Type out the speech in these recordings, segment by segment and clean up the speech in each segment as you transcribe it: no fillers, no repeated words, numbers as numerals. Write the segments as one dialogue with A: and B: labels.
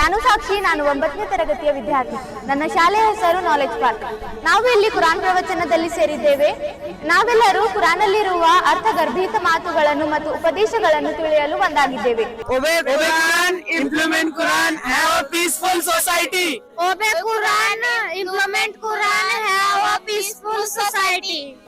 A: ನಾನು ಸಾಕ್ಷಿ, ನಾನು 9ನೇ ತರಗತಿಯ ವಿದ್ಯಾರ್ಥಿ. ನನ್ನ ಶಾಲೆಯ ಹೆಸರು ನಾಲೆಜ್ ಪಾರ್ಕ್. ನಾವು ಇಲ್ಲಿ ಕುರಾನ್ ಪ್ರವಚನದಲ್ಲಿ ಸೇರಿದ್ದೇವೆ. ನಾವೆಲ್ಲರೂ ಕುರಾನ್ನಲ್ಲಿರುವ ಅರ್ಥಗರ್ಭಿತ ಮಾತುಗಳನ್ನು ಮತ್ತು ಉಪದೇಶಗಳನ್ನು ತಿಳಿಯಲು ಒಂದಾಗಿದ್ದೇವೆ.
B: Obey Quran, implement Quran, have a peaceful society.
A: Obey Quran, implement Quran, have a peaceful society.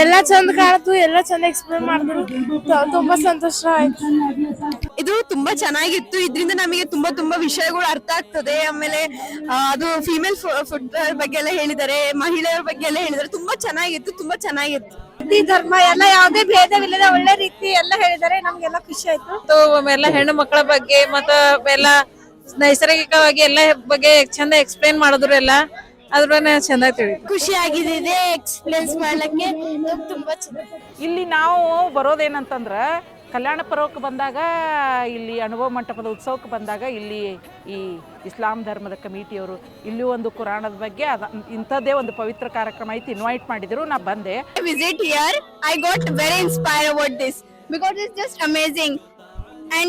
C: ಎಲ್ಲ ಚಂದ ಕಾಣ್ತು, ಎಲ್ಲ ಚಂದ ಎಕ್ಸ್ಪ್ಲೇನ್ ಮಾಡಿದ್ರು, ತುಂಬಾ ಸಂತೋಷ ಆಯ್ತು.
B: ಇದು ತುಂಬಾ ಚೆನ್ನಾಗಿತ್ತು. ಇದರಿಂದ ನಮಗೆ ತುಂಬಾ ವಿಷಯಗಳು ಅರ್ಥ ಆಗ್ತದೆ. ಆಮೇಲೆ ಅದು ಫೀಮೇಲ್ ಫುಟ್ಬಾಲ್ ಬಗ್ಗೆ ಎಲ್ಲ ಹೇಳಿದ್ದಾರೆ, ಮಹಿಳೆಯರ ಬಗ್ಗೆ ಎಲ್ಲ ಹೇಳಿದ್ದಾರೆ. ತುಂಬಾ ಚೆನ್ನಾಗಿತ್ತು.
C: ಈ ಧರ್ಮ ಎಲ್ಲ ಯಾವುದೇ ಭೇದವಿಲ್ಲದ ಒಳ್ಳೆ ರೀತಿ ಎಲ್ಲ ಹೇಳಿದ್ದಾರೆ. ನಮ್ಗೆಲ್ಲ ಖುಷಿ ಆಯ್ತು.
D: ಎಲ್ಲ ಹೆಣ್ಣು ಮಕ್ಕಳ ಬಗ್ಗೆ ಮತ್ತು ಎಲ್ಲ ನೈಸರ್ಗಿಕವಾಗಿ ಎಲ್ಲ ಬಗ್ಗೆ ಚಂದ ಎಕ್ಸ್ಪ್ಲೇನ್ ಮಾಡಿದ್ರು. ಎಲ್ಲ ಅದ್ರ ಚಂದ ತಿಳಿದು
A: ಖುಷಿ ಆಗಿದೆ ಎಕ್ಸ್ಪ್ಲೇನ್ ಮಾಡ್ಲಿಕ್ಕೆ. ತುಂಬಾ ಚೆನ್ನಾಗಿ
E: ಇಲ್ಲಿ ನಾವು ಬರೋದೇನಂತಂದ್ರೆ ಕಲ್ಯಾಣ ಪರ್ವಕ್ಕೆ ಬಂದಾಗ, ಇಲ್ಲಿ ಅನುಭವ ಮಂಟಪದ ಉತ್ಸವಕ್ಕೆ ಬಂದಾಗ, ಇಲ್ಲಿ ಈ ಇಸ್ಲಾಂ ಧರ್ಮದ ಕಮಿಟಿಯವರು ಇಲ್ಲಿ ಒಂದು ಕುರಾನದ ಬಗ್ಗೆ ಇಂಥದ್ದೇ ಒಂದು ಪವಿತ್ರ ಕಾರ್ಯಕ್ರಮ ಐತಿ, ಇನ್ವೈಟ್ ಮಾಡಿದ್ರು. ನಾ ಬಂದೆ.
B: Visit here, I got very inspired about this because it's just amazing. And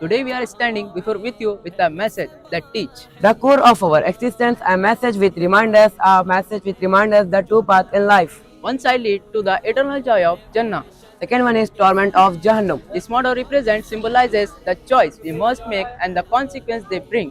F: Today we are standing before with you with a message that teach.
G: The core of our existence, a message which reminds us the two paths in life.
F: One side lead to the eternal joy of Jannah.
G: Second one is torment of Jahannam.
F: This motto symbolizes the choice we must make and the consequence they bring.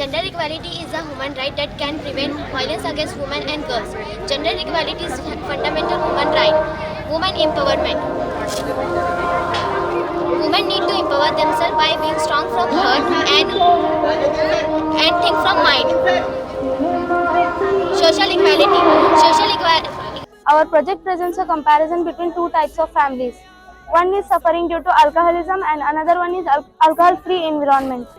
H: Gender equality is a human right that can prevent violence against women and girls. Gender equality is fundamental human right. Women empowerment. Women need to empower themselves by being strong from heart and think from mind. Social equality.
A: Our project presents a comparison between 2 types of families. One is suffering due to alcoholism and another one is alcohol-free environment.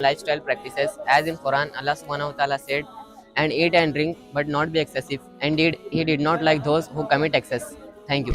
F: Lifestyle practices, as in Quran, Allah subhanahu wa ta'ala said, and eat and drink, but not be excessive. Indeed, He did not like those who commit excess. Thank you.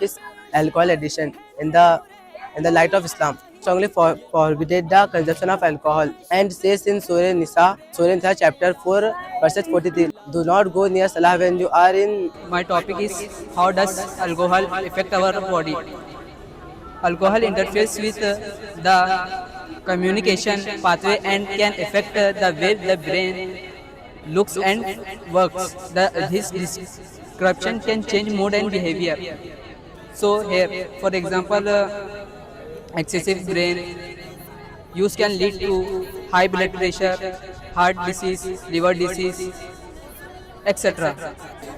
G: Is alcohol addiction in the light of Islam strongly forbidden the consumption of alcohol and says in Surah Nisa chapter 4 verses 43, do not go near salah when you are in.
F: My topic is how does alcohol affect our body? Alcohol interferes with the communication pathway and can affect the way the brain looks and works. This description can change mood and behavior. So here, for example, excessive brain use can lead to high blood pressure, heart disease, liver disease, etc.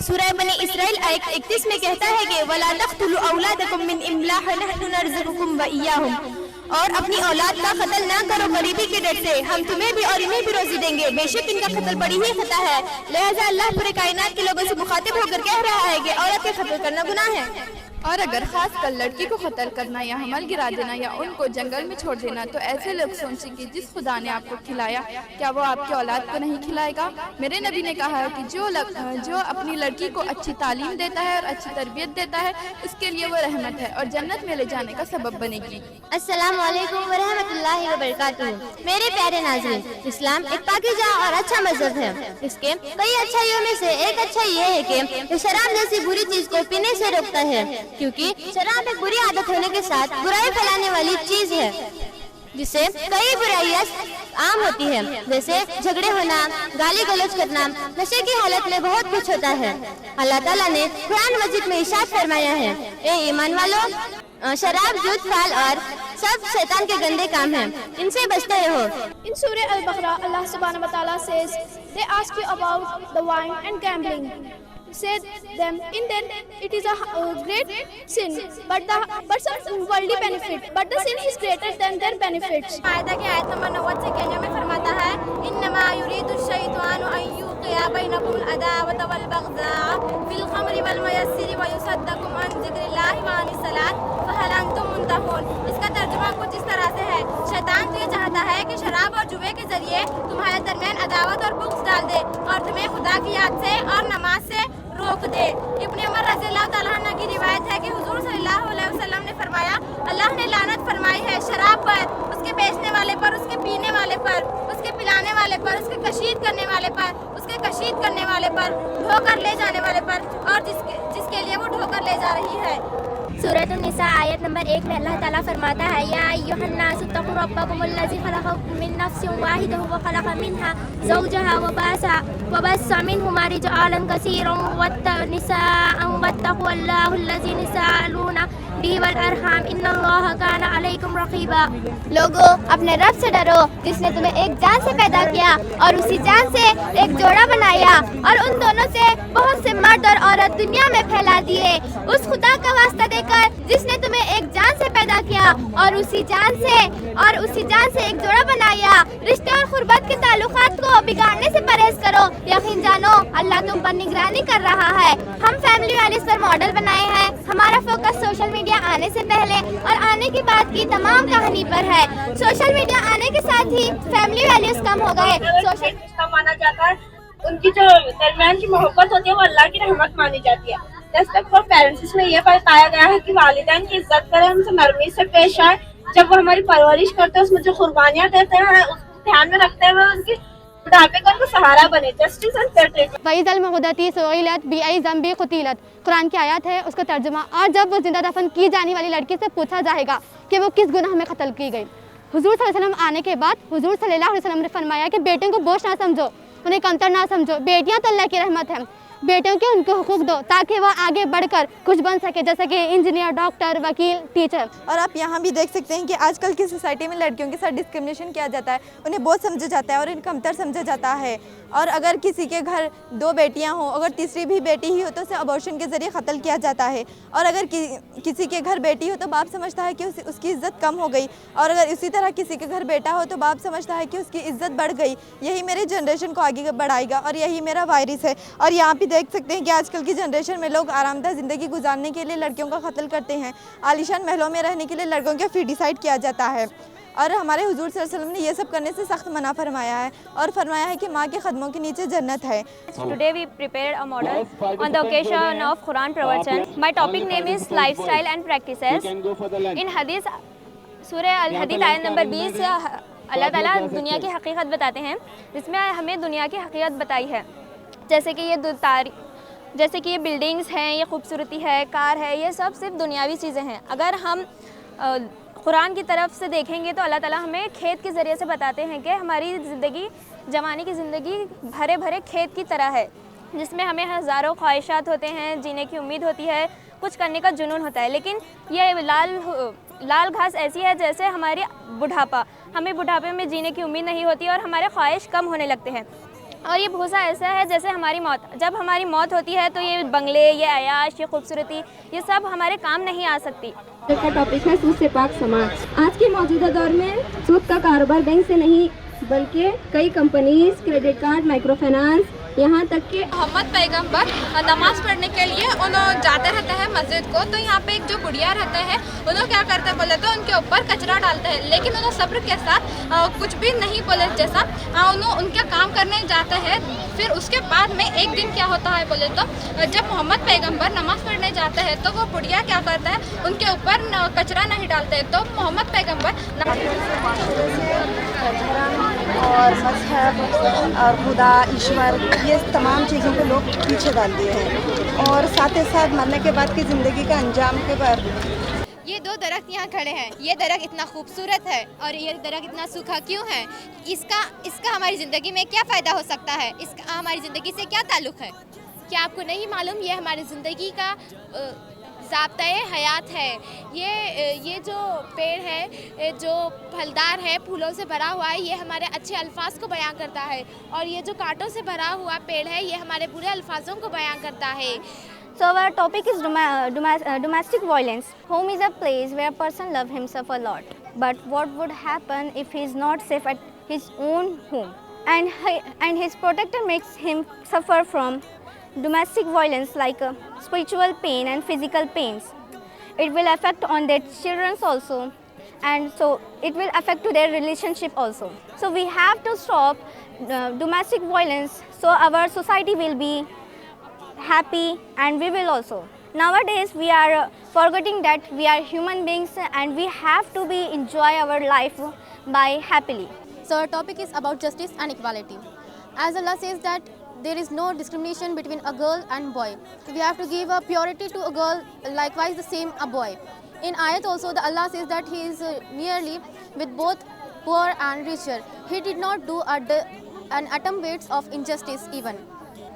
A: سورہ بنی اسرائیل آیت 31 میں کہتا ہے کہ وَلَا تَقْتُلُوا أَوْلَادَكُم مِّنْ إِمْلَاقٍ نَحْنُ نَرْزُقُكُم وَإِيَّاهُمْ، اور اپنی اولاد کا قتل نہ کرو غریبی کے ڈر سے، ہم تمہیں بھی اور انہیں بھی روزی دیں گے، بے شک ان کا قتل بڑی ہی خطا ہے۔ لہٰذا اللہ پورے کائنات کے لوگوں سے مخاطب ہو کر کہہ رہا ہے کہ عورت کا قتل کرنا گناہ ہے۔
I: اور اگر خاص کر لڑکی کو قتل کرنا یا حمل گرا دینا یا ان کو جنگل میں چھوڑ دینا، تو ایسے لوگ سوچیں کہ جس خدا نے آپ کو کھلایا کیا وہ آپ کی اولاد کو نہیں کھلائے گا؟ میرے نبی نے کہا ہے کہ جو اپنی لڑکی کو اچھی تعلیم دیتا ہے اور اچھی تربیت دیتا ہے، اس کے لیے وہ رحمت ہے اور جنت میں لے جانے کا سبب بنے گی۔
H: السلام علیکم ورحمۃ اللہ وبرکاتہ۔ میرے پیارے ناظرین، اسلام ایک پاکیزہ اور اچھا مذہب ہے۔ اس کے کئی اچھائیوں میں سے ایک اچھائی یہ ہے کہ شراب جیسی بری چیز کو پینے سے روکتا ہے، کیونکہ شراب ایک بری عادت ہونے کے ساتھ برائی پھیلانے والی چیز ہے، جس سے کئی برائیاں عام ہوتی ہے، جیسے جھگڑے ہونا، گالی گلوچ کرنا، نشے کی حالت میں بہت کچھ ہوتا ہے۔ اللہ تعالیٰ نے قرآن مجید میں ارشاد فرمایا ہے، اے ایمان والو، شراب، جود، فال اور سب شیطان کے گندے کام ہیں، ان سے بچتے رہو۔
A: In Surah Al-Baqarah, Allah subhanahu wa ta'ala says, they ask you about the wine and gambling. Say them, in them it is a great sin, but some worldly benefit, but the sin is greater than their benefits.
B: مائدہ کی آیت number 90 سے کہنے میں فرماتا ہے، انما یرید الشیطان ان یوقع بینکم العداوۃ والبغضاء فی الخمر والمیسر ویصدکم عن ذکر اللہ وعن الصلاۃ فہل انتم منتہون۔ اس کا ترجمہ کچھ اس طرح سے ہے، شیطان تو یہ چاہتا ہے کہ شراب اور جوئے کے ذریعے تمہارے درمیان عداوت اور بغض ڈال دے اور تمہیں خدا کی یاد سے اور نماز سے روک دے۔ ابن عمر رضی اللہ تعالیٰ عنہ کی روایت ہے کہ حضور صلی اللہ علیہ وسلم نے فرمایا، اللہ نے لعنت فرمائی ہے شراب پر، اس کے بیچنے والے پر، اس کے پینے والے پر، اس کے پلانے والے پر، اس کے کشید کرنے والے پر، اس کے کشید کرنے والے پر، ڈھو کر لے جانے والے پر، اور جس کے لیے وہ ڈھو کر لے جا رہی ہے۔
H: سورۃ النساء آیت نمبر 1 میں اللہ تعالیٰ فرماتا ہے، یا ایھا الناس اتقوا ربکم الذی خلقکم من نفس واحدۃ وخلق منها زوجها وبث منهما رجالا كثيرا ونساء واتقوا الله الذي تساءلون به والارحام ان اللہ کان علیکم رقیبا۔
A: لوگوں، اپنے رب سے ڈرو جس نے تمہیں ایک جان سے پیدا کیا اور اسی جان سے ایک جوڑا بنایا اور ان دونوں سے بہت سے مرد اور عورت دنیا میں پھیلا دیے۔ اس خدا کا واسطہ دے کر جس نے تمہیں ایک جان سے پیدا کیا اور اسی جان سے ایک جوڑا بنایا، رشتے اور قربت کے تعلقات کو بگاڑنے سے پرہیز کرو۔ یقین جانو اللہ تم پر نگرانی کر رہا ہے۔ ہم فیملی ویلیوز پر ماڈل بنائے ہیں۔ ہمارا فوکس سوشل میڈیا آنے سے پہلے اور آنے کے بعد کی تمام کہانی پر ہے۔ سوشل میڈیا آنے کے ساتھ ہی فیملی ویلیوز کم ہو گئے۔ سوشل
C: رشتہ مانا جاتا ہے، ان کی جو درمیان کی محبت ہوتی ہے وہ اللہ کی رحمت مانی جاتی ہے۔ ریسپیکٹ فار پیرنٹس، اس میں یہ بتایا گیا ہے کہ والدین کی عزت کریں، ان سے نرمی سے پیش آئے، جب وہ ہماری پرورش کرتے ہیں اس میں جو قربانیاں دیتے ہیں اس کو دھیان میں رکھتے ہوئے ان کی بڑھاپے کا ان کو سہارا بنے۔ Justice and fair treatment.
I: وَإِذَا الْمَوْءُودَةُ سُئِلَتْ بِأَيِّ ذَنبٍ قُتِلَتْ، قرآن کی آیات ہے، اس کا ترجمہ، اور جب وہ زندہ دفن کی جانے والی لڑکی سے پوچھا جائے گا کہ وہ کس گناہ میں قتل کی گئی۔ حضور صلی اللہ علیہ وسلم آنے کے بعد حضور صلی اللہ علیہ وسلم نے فرمایا کہ بیٹوں کو بوجھ نہ سمجھو، انہیں کمتر نہ سمجھو، بیٹیاں تو اللہ کی رحمت ہیں، بیٹوں کے ان کو حقوق دو تاکہ وہ آگے بڑھ کر کچھ بن سکے، جیسے کہ انجینئر، ڈاکٹر، وکیل، ٹیچر۔
C: اور آپ یہاں بھی دیکھ سکتے ہیں کہ آج کل کی سوسائٹی میں لڑکیوں کے ساتھ ڈسکرمنیشن کیا جاتا ہے، انہیں بہت سمجھا جاتا ہے اور انہیں کمتر سمجھا جاتا ہے۔ اور اگر کسی کے گھر 2 بیٹیاں ہوں، اگر تیسری بھی بیٹی ہی ہو تو اسے ابورشن کے ذریعے قتل کیا جاتا ہے، اور اگر کسی کے گھر بیٹی ہو تو باپ سمجھتا ہے کہ اس کی عزت کم ہو گئی، اور اگر اسی طرح کسی کے گھر بیٹا ہو تو باپ سمجھتا ہے کہ اس کی عزت بڑھ گئی۔ یہی میرے جنریشن کو آگے بڑھائے گا اور یہی میرا وائرس ہے۔ اور یہاں پہ دیکھ سکتے ہیں کہ آج کل کی جنریشن میں لوگ آرام دہ زندگی گزارنے کے لیے لڑکیوں کا قتل کرتے ہیں، عالیشان محلوں میں رہنے کے لیے لڑکوں کا فیٹیسائڈ کیا جاتا ہے، اور ہمارے حضور صلی اللہ علیہ وسلم نے یہ سب کرنے سے سخت منع فرمایا ہے اور فرمایا ہے کہ ماں کے قدموں کے نیچے جنت ہے۔
A: Today we prepared a model on the occasion of Quran Pravachan. My topic name is lifestyle and practices. In Hadith, Surah Al-Hadith ayat number 20 سے اللہ تعالیٰ دنیا کی حقیقت بتاتے ہیں، جس میں ہمیں دنیا کی حقیقت بتائی ہے، جیسے کہ یہ بلڈنگز ہیں، یہ خوبصورتی ہے، کار ہے، یہ سب صرف دنیاوی چیزیں ہیں۔ اگر ہم قرآن کی طرف سے دیکھیں گے تو اللہ تعالیٰ ہمیں کھیت کے ذریعے سے بتاتے ہیں کہ ہماری زندگی، جوانی کی زندگی بھرے بھرے کھیت کی طرح ہے، جس میں ہمیں ہزاروں خواہشات ہوتے ہیں، جینے کی امید ہوتی ہے، کچھ کرنے کا جنون ہوتا ہے، لیکن یہ لال گھاس ایسی ہے جیسے ہماری بڑھاپا، ہمیں بڑھاپے میں جینے کی امید نہیں ہوتی اور ہمارے خواہش کم ہونے لگتے ہیں۔
H: اور یہ بھوسا ایسا ہے جیسے ہماری موت، جب ہماری موت ہوتی ہے تو یہ بنگلے، یہ عیاش، یہ خوبصورتی، یہ سب ہمارے کام نہیں آ سکتی۔
A: کا ٹاپک ہے سود سے پاک سماج۔ آج کے موجودہ دور میں سود کا کاروبار بینک سے نہیں بلکہ کئی companies, credit card, micro finance, یہاں تک کہ
I: محمد پیغمبر نماز پڑھنے کے لیے انہوں جاتے رہتے ہیں مسجد کو، تو یہاں پہ ایک جو بڑھیا رہتے ہیں انہوں کیا کرتے ہیں بولے تو ان کے اوپر کچرا ڈالتے ہیں، لیکن انہوں صبر کے ساتھ کچھ بھی نہیں بولے جیسا انہوں ان کا کام کرنے جاتے ہیں۔ پھر اس کے بعد میں ایک دن کیا ہوتا ہے بولے تو جب محمد پیغمبر نماز پڑھنے جاتے ہیں تو وہ بڑھیا کیا کرتا ہے ان کے اوپر کچرا نہیں ڈالتے، تو محمد پیغمبر
C: اور مذہب اور خدا ایشور یہ تمام چیزوں کو لوگ پیچھے ڈال دیے ہیں، اور ساتھ ہی ساتھ مرنے کے بعد کی زندگی کا انجام کے بعد
I: یہ دو درخت یہاں کھڑے ہیں، یہ درخت اتنا خوبصورت ہے اور یہ درخت اتنا سوکھا کیوں ہے؟ اس کا ہماری زندگی میں کیا فائدہ ہو سکتا ہے؟ اس کا ہماری زندگی سے کیا تعلق ہے؟
H: کیا آپ کو نہیں معلوم یہ ہماری زندگی کا ضابطۂ حیات ہے؟ یہ جو پیڑ ہے جو پھلدار ہے، پھولوں سے بھرا ہوا ہے، یہ ہمارے اچھے الفاظ کو بیان کرتا ہے، اور یہ جو کانٹوں سے بھرا ہوا پیڑ ہے یہ ہمارے برے الفاظوں کو بیان کرتا ہے۔
A: So our topic is domestic violence. Home is a place where a person loves himself a lot. But what would happen if he is not safe at his own home? And his protector makes him suffer from domestic violence like spiritual pain and physical pains. It will affect on their children also. And so it will affect to their relationship also. So we have to stop domestic violence so our society will be happy and we will also. Nowadays we are forgetting that we are human beings and we have to be enjoy our life by happily.
I: So our topic is about justice and equality. As Allah says that there is no discrimination between a girl and boy. We have to give a purity to a girl, likewise the same a boy. In ayat also the Allah says that he is nearly with both poor and richer. He did not do an atom weight of injustice even.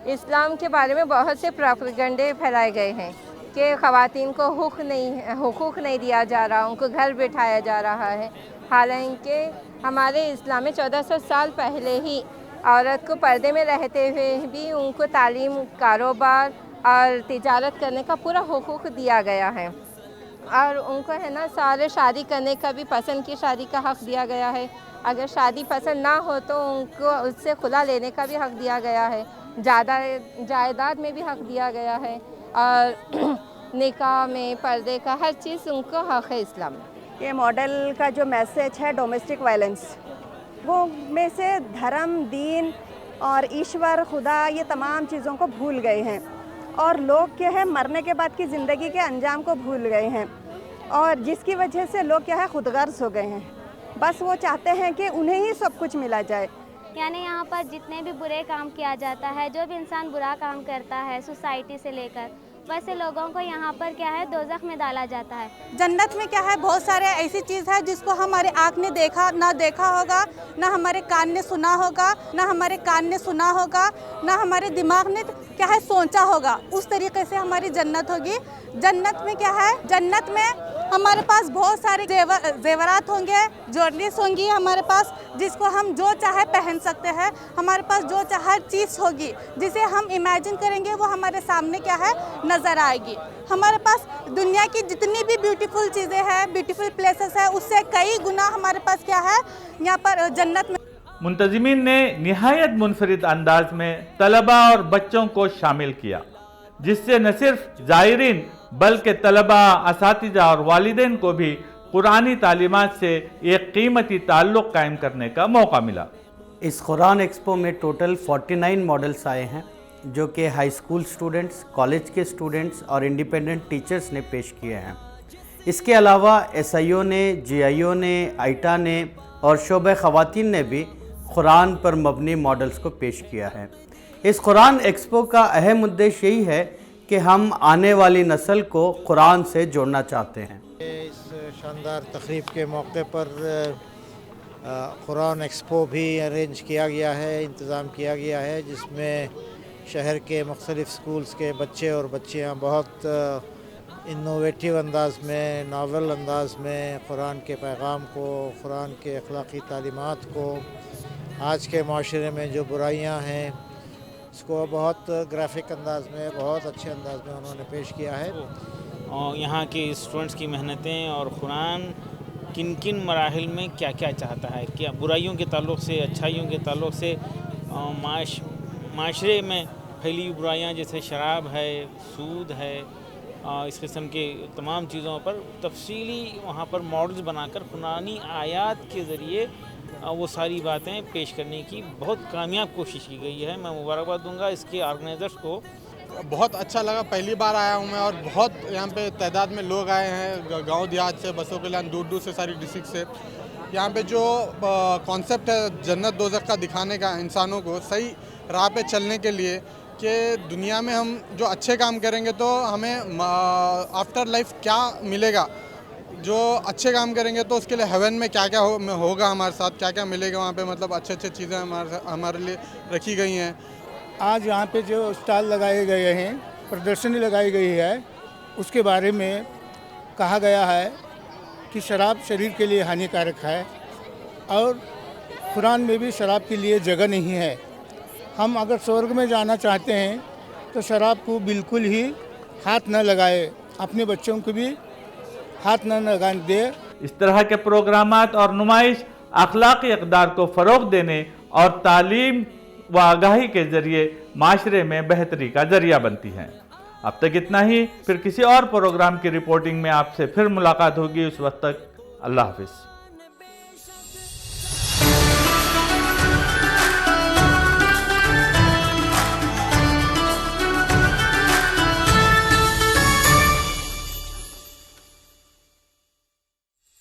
D: اسلام کے بارے میں بہت سے پروپیگنڈے پھیلائے گئے ہیں کہ خواتین کو حقوق نہیں دیا جا رہا، ان کو گھر بٹھایا جا رہا ہے، حالانکہ ہمارے اسلام میں 1400 سال پہلے ہی عورت کو پردے میں رہتے ہوئے بھی ان کو تعلیم، کاروبار اور تجارت کرنے کا پورا حقوق دیا گیا ہے، اور ان کو ہے نا سارے شادی کرنے کا بھی پسند کی شادی کا حق دیا گیا ہے، اگر شادی پسند نہ ہو تو ان کو اس سے خلا لینے کا بھی حق دیا گیا ہے، جائیداد میں بھی حق دیا گیا ہے، اور نکاح میں پردے کا ہر چیز ان کو حق ہے اسلام میں۔
C: یہ ماڈل کا جو میسج ہے ڈومیسٹک وائلنس، وہ میں سے دھرم، دین اور ایشور، خدا، یہ تمام چیزوں کو بھول گئے ہیں، اور لوگ کیا ہے مرنے کے بعد کی زندگی کے انجام کو بھول گئے ہیں، اور جس کی وجہ سے لوگ کیا ہے خود غرض ہو گئے ہیں، بس وہ چاہتے ہیں کہ انہیں ہی سب کچھ ملا جائے۔
H: یعنی یہاں پر جتنے بھی برے کام کیا جاتا ہے، جو بھی انسان برا کام کرتا ہے سوسائٹی سے لے کر، ویسے لوگوں کو یہاں پر کیا ہے دوزخ میں ڈالا جاتا ہے۔
J: جنت میں کیا ہے بہت سارے ایسی چیز ہے جس کو ہمارے آنکھ نے نہ دیکھا ہوگا، نہ ہمارے کان نے سنا ہوگا، نہ ہمارے کان نے سنا ہوگا، نہ ہمارے دماغ نے کیا ہے سوچا ہوگا، اس طریقے سے ہماری جنت ہوگی۔ جنت میں کیا ہے، جنت میں ہمارے پاس بہت سارے زیورات ہوں گے، جویلریز ہوں گی ہمارے پاس، جس کو ہم جو چاہے پہن سکتے ہیں، ہمارے پاس جو چاہے ہر چیز ہوگی جسے ہم امیجن کریں گے وہ ہمارے سامنے کیا ہے نظر آئے گی۔ ہمارے پاس دنیا کی جتنی بھی بیوٹیفل چیزیں ہیں، بیوٹیفل پلیسز ہیں، اس سے کئی گنا ہمارے پاس کیا ہے یہاں پر جنت میں۔
K: منتظمین نے نہایت منفرد انداز میں طلباء اور بچوں کو شامل کیا، جس سے نہ صرف زائرین بلکہ طلباء، اساتذہ اور والدین کو بھی قرآنی تعلیمات سے ایک قیمتی تعلق قائم کرنے کا موقع ملا۔
L: اس قرآن ایکسپو میں ٹوٹل 49 ماڈلز آئے ہیں، جو کہ ہائی اسکول سٹوڈنٹس، کالج کے سٹوڈنٹس اور انڈیپینڈنٹ ٹیچرز نے پیش کیے ہیں۔ اس کے علاوہ ایس آئی او نے، جی آئی او نے، آئیٹا نے اور شعبہ خواتین نے بھی قرآن پر مبنی ماڈلز کو پیش کیا ہے۔ اس قرآن ایکسپو کا اہم ادیش یہی ہے کہ ہم آنے والی نسل کو قرآن سے جوڑنا چاہتے ہیں۔
M: اس شاندار تقریب کے موقع پر قرآن ایکسپو بھی ارینج کیا گیا ہے، انتظام کیا گیا ہے، جس میں شہر کے مختلف سکولز کے بچے اور بچیاں بہت انوویٹیو انداز میں، ناول انداز میں قرآن کے پیغام کو، قرآن کے اخلاقی تعلیمات کو آج کے معاشرے میں جو برائیاں ہیں اس کو بہت گرافک انداز میں، بہت اچھے انداز میں انہوں نے پیش کیا ہے.
N: اور یہاں کے اسٹوڈنٹس کی محنتیں اور قرآن کن کن مراحل میں کیا کیا چاہتا ہے، کیا برائیوں کے تعلق سے، اچھائیوں کے تعلق سے، معاشرے میں پھیلی ہوئی برائیاں جیسے شراب ہے، سود ہے، اس قسم کے تمام چیزوں پر تفصیلی وہاں پر ماڈلز بنا کر قرآنی آیات کے ذریعے وہ ساری باتیں پیش کرنے کی بہت کامیاب کوشش کی گئی ہے. میں مبارکباد دوں گا اس کے آرگنائزرز کو.
O: بہت اچھا لگا، پہلی بار آیا ہوں میں، اور بہت یہاں پہ تعداد میں لوگ آئے ہیں گاؤں دیہات سے، بسوں کے لائن دور دور سے، ساری ڈسٹرکٹ سے. یہاں پہ جو کانسیپٹ ہے جنت دوزخ کا دکھانے کا انسانوں کو صحیح راہ پہ چلنے کے لیے، کہ دنیا میں ہم جو اچھے کام کریں گے تو ہمیں آفٹر لائف کیا ملے گا، جو اچھے کام کریں گے تو اس کے لیے ہیون میں کیا کیا ہوگا ہمارے ساتھ، کیا کیا ملے گا وہاں پہ، مطلب اچھے اچھے چیزیں ہمارے لیے رکھی گئی ہیں.
P: آج یہاں پہ جو اسٹال لگائے گئے ہیں، پردرشنی لگائی گئی ہے، اس کے بارے میں کہا گیا ہے کہ شراب شریر کے لیے ہانی کارک ہے، اور قرآن میں بھی شراب کے لیے جگہ نہیں ہے. ہم اگر سورگ میں جانا چاہتے ہیں تو شراب کو بالکل ہی ہاتھ نہ لگائے، اپنے بچوں کو بھی ہاتھ نہ لگانے دے.
K: اس طرح کے پروگرامات اور نمائش اخلاقی اقدار کو فروغ دینے اور تعلیم و آگاہی کے ذریعے معاشرے میں بہتری کا ذریعہ بنتی ہیں. اب تک اتنا ہی، پھر کسی اور پروگرام کی رپورٹنگ میں آپ سے پھر ملاقات ہوگی. اس وقت تک اللہ حافظ.